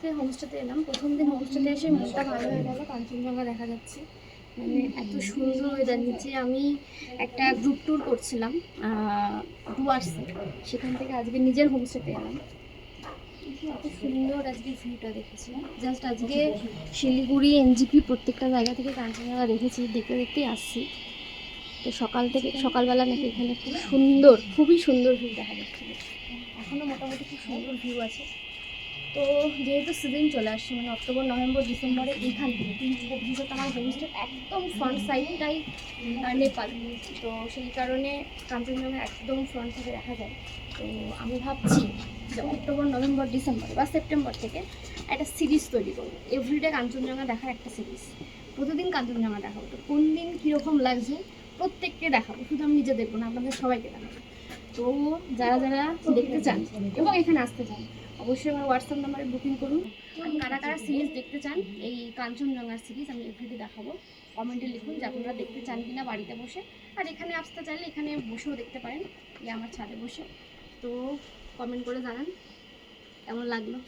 আজকে হোমস্টেতে এলাম। প্রথম দিন হোমস্টেতে এসে মনটা ভালো হয়ে গেল, কাঞ্চনজঙ্ঘা দেখা যাচ্ছে, মানে এত সুন্দর ওয়েদার। নিচে আমি একটা গ্রুপ ট্যুর করছিলাম ডুয়ার্সে, সেখান থেকে আজকে নিজের হোমস্টেতে এলাম। এত সুন্দর আজকে ভিউটা দেখেছি। জাস্ট আজকে শিলিগুড়ি এনজিপি প্রত্যেকটা জায়গা থেকে কাঞ্চনজঙ্ঘা দেখেছি, দেখতে দেখতেই আসছি। তো সকালবেলা নাকি এখানে খুব সুন্দর, খুবই সুন্দর ভিউ দেখা যাচ্ছিল। এখনও মোটামুটি খুব সুন্দর ভিউ আছে। তো যেহেতু সিজন চলে আসছে, মানে অক্টোবর নভেম্বর ডিসেম্বরে এইখান থেকে বিশেষত আমার হোমস্টে একদম ফ্রন্ট সাইডটাই নেপাল, তো সেই কারণে কাঞ্চনজঙ্ঘা একদম ফ্রন্ট থেকে দেখা যায়। তো আমি ভাবছি যে অক্টোবর নভেম্বর ডিসেম্বর বা সেপ্টেম্বর থেকে একটা সিরিজ তৈরি করবো, এভরিডে কাঞ্চনজঙ্ঘা দেখার একটা সিরিজ। প্রতিদিন কাঞ্চনজঙ্ঘা দেখাবো, তো কোন দিন কীরকম লাগছে প্রত্যেককে দেখাবো, শুধু আমি নিজে দেখবো না, আপনাদের সবাইকে দেখাবো। তো যারা যারা দেখতে চান এবং এখানে আসতে চান অবশ্যই আমার হোয়াটসঅ্যাপ নাম্বারে বুকিং করুন। আর কারা কারা সিরিজ দেখতে চান এই কাঞ্চনজঙ্ঘার সিরিজ আমি এভরিডে দেখাবো, কমেন্টে লিখুন যে আপনারা দেখতে চান কিনা বাড়িতে বসে। আর এখানে আসতে চাইলে এখানে বসেও দেখতে পারেন, এই আমার ছাদে বসে। তো কমেন্ট করে জানান কেমন লাগলো।